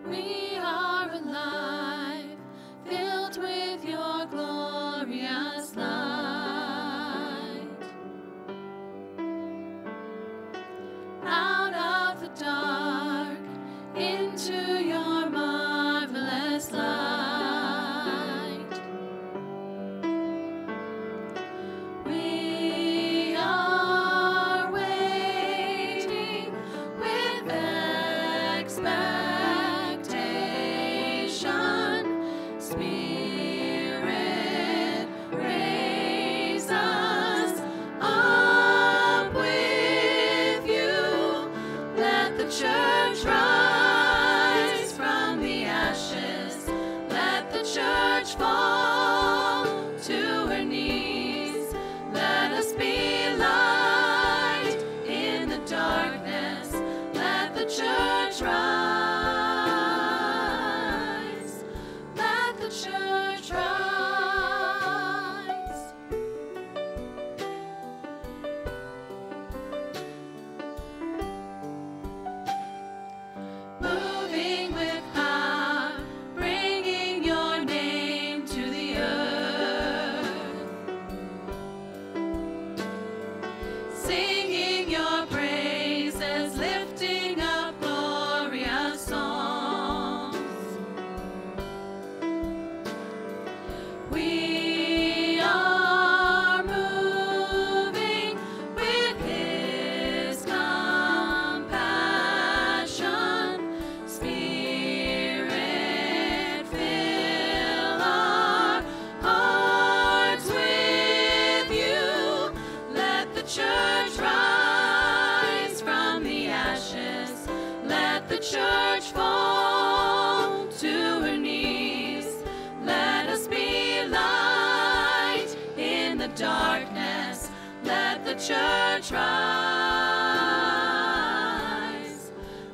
We are alive, filled with your glorious light. Out of the dark, into your marvelous light. We are waiting with expectation. Spirit, raise us up with you. Let the church rise from the ashes. Let the church fall to her knees. Let us be light in the darkness. Let the church rise. Let the church rise. Moving with power, bringing your name to the earth. Singing your praises, lifting up glorious songs. We are moving with His compassion. Spirit, fill our hearts with you. Let the church rise from the ashes. Let the church fall to her knees. Let us be light in the darkness. Let the church rise.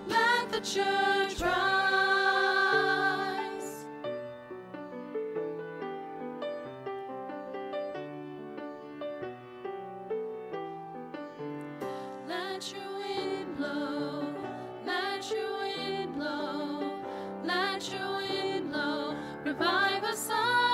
Let the church rise. Let your wind blow. Let your wind blow. Let your wind blow. Revive us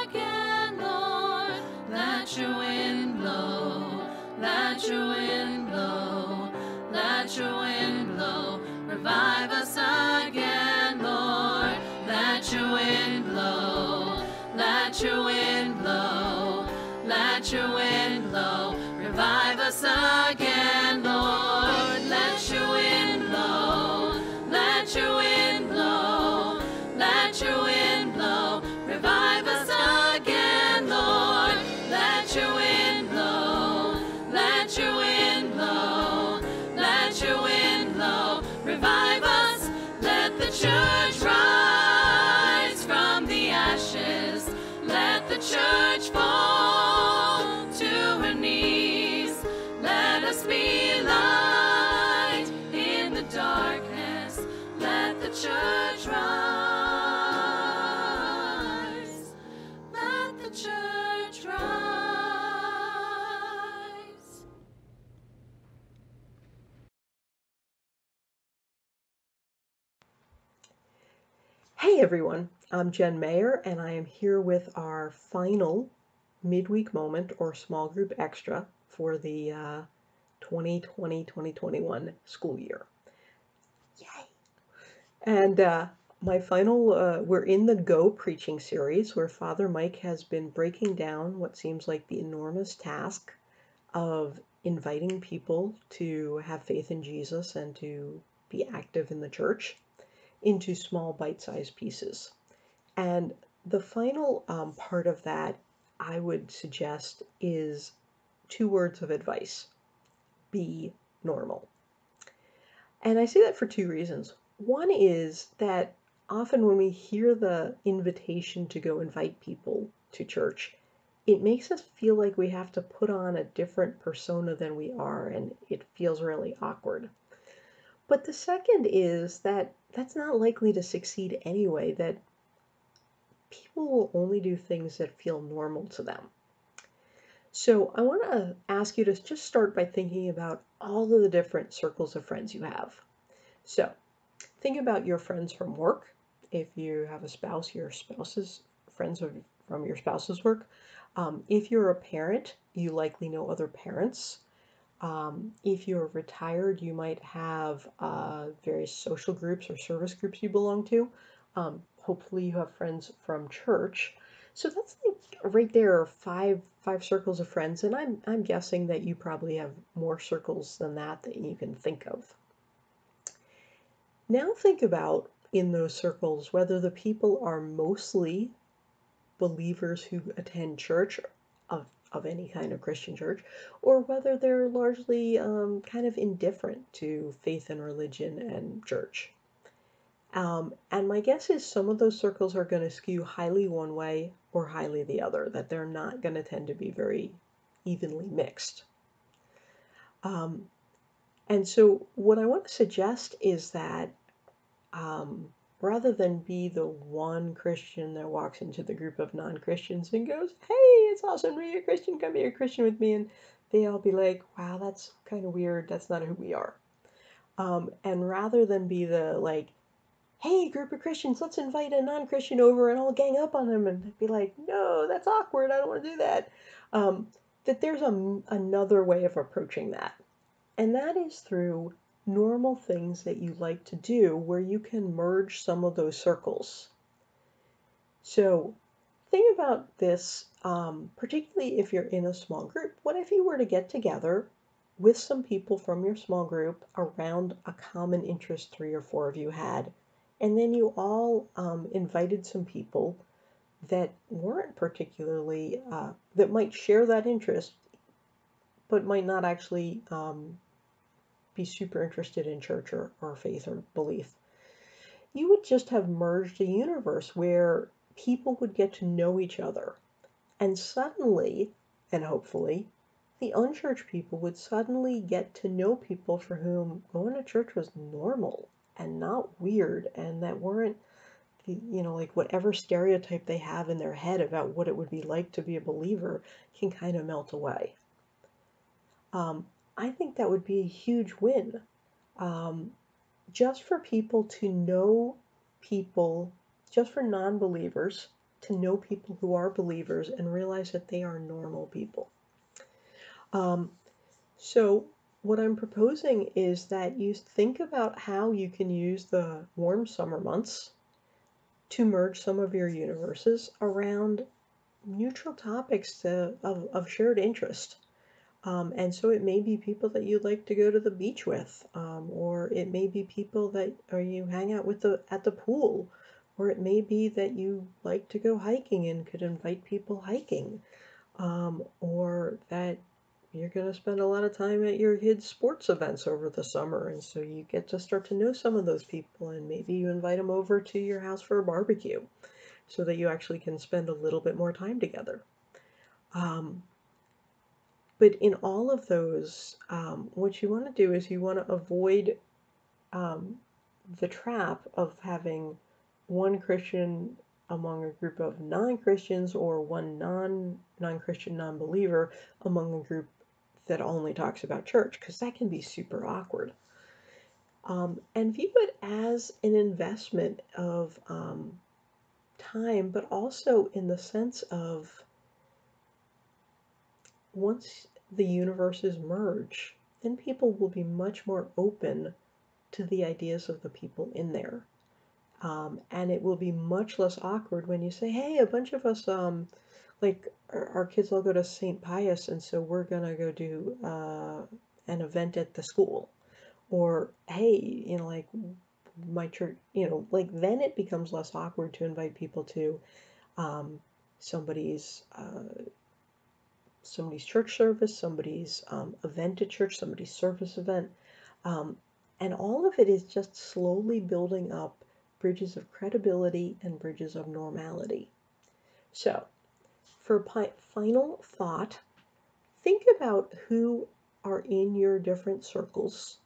again, Lord. Let your wind blow. Let your wind blow. Let your wind blow. Revive us again, Lord. Let your wind blow. Let your wind blow. Let your wind blow. Revive us again, Lord. Let your wind blow. Let your wind blow. Let your wind blow. Revive us again, Lord. Let your wind blow. Let your wind blow. Let your wind blow. Revive us. Let the church rise from the ashes. Let the church fall to her knees. Let us be light in the darkness. Let the church rise. Let the church rise. Hey everyone, I'm Jen Mayer, and I am here with our final midweek moment or small group extra for the 2020-2021 school year. Yay! And my final, we're in the Go Preaching series where Father Mike has been breaking down what seems like the enormous task of inviting people to have faith in Jesus and to be active in the church into small bite-sized pieces. And the final part of that, I would suggest, is 2 words of advice. Be normal. And I say that for 2 reasons. One is that often when we hear the invitation to go invite people to church, it makes us feel like we have to put on a different persona than we are, and it feels really awkward. But the second is that that's not likely to succeed anyway, that people will only do things that feel normal to them. So I want to ask you to just start by thinking about all of the different circles of friends you have. So think about your friends from work. If you have a spouse, your spouse's friends from your spouse's work. If you're a parent, you likely know other parents. If you're retired, you might have various social groups or service groups you belong to. Hopefully, you have friends from church. So that's like right there, five circles of friends, and I'm guessing that you probably have more circles than that you can think of. Now think about in those circles whether the people are mostly believers who attend church of any kind of Christian church, or whether they're largely kind of indifferent to faith and religion and church. And my guess is some of those circles are going to skew highly one way or highly the other, that they're not going to tend to be very evenly mixed. And so what I want to suggest is that um, rather than be the one Christian that walks into the group of non-Christians and goes, "Hey, it's awesome to be a Christian, come be a Christian with me," and they all be like, "Wow, that's kind of weird, that's not who we are." And rather than be the like, "Hey, group of Christians, let's invite a non-Christian over and all gang up on them," and be like, "No, that's awkward, I don't want to do that." Um, that there's another way of approaching that. And that is through normal things that you like to do where you can merge some of those circles. So think about this, particularly if you're in a small group. What if you were to get together with some people from your small group around a common interest 3 or 4 of you had, and then you all invited some people that weren't particularly, that might share that interest, but might not actually be super interested in church or faith or belief. You would just have merged a universe where people would get to know each other. And suddenly, and hopefully, the unchurched people would suddenly get to know people for whom going to church was normal and not weird, and that weren't, like whatever stereotype they have in their head about what it would be like to be a believer can kind of melt away. I think that would be a huge win. Um, just for people to know people, just for non believers to know people who are believers and realize that they are normal people. Um, so, what I'm proposing is that you think about how you can use the warm summer months to merge some of your universes around neutral topics of shared interest. And so it may be people that you'd like to go to the beach with, or it may be people that or you hang out with at the pool, or it may be that you like to go hiking and could invite people hiking, or that you're going to spend a lot of time at your kids' sports events over the summer, and so you get to start to know some of those people, and maybe you invite them over to your house for a barbecue, so that you actually can spend a little bit more time together. But in all of those, what you want to do is you want to avoid um, the trap of having one Christian among a group of non-Christians, or one non-Christian non-believer among a group that only talks about church, because that can be super awkward. And view it as an investment of time, but also in the sense of once the universes merge, then people will be much more open to the ideas of the people in there. And it will be much less awkward when you say, "Hey, a bunch of us, like our kids all go to St. Pius, and so we're gonna go do an event at the school." Or, "Hey, like my church," then it becomes less awkward to invite people to um, somebody's somebody's church service, somebody's event at church, somebody's service event. Um, and all of it is just slowly building up bridges of credibility and bridges of normality. So, for a final thought, think about who are in your different circles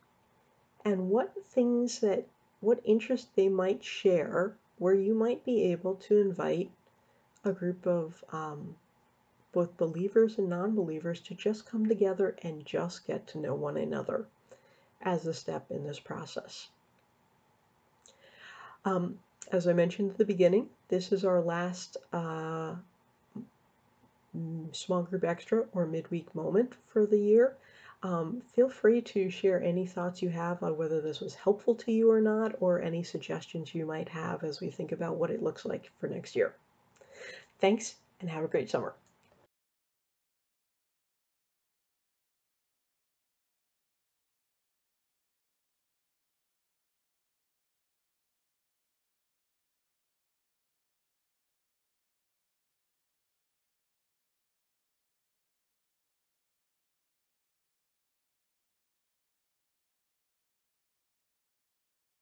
and what interests they might share, where you might be able to invite a group of both believers and non-believers to just come together and just get to know one another as a step in this process. As I mentioned at the beginning, this is our last small group extra or midweek moment for the year. Feel free to share any thoughts you have on whether this was helpful to you or not, or any suggestions you might have as we think about what it looks like for next year. Thanks, and have a great summer.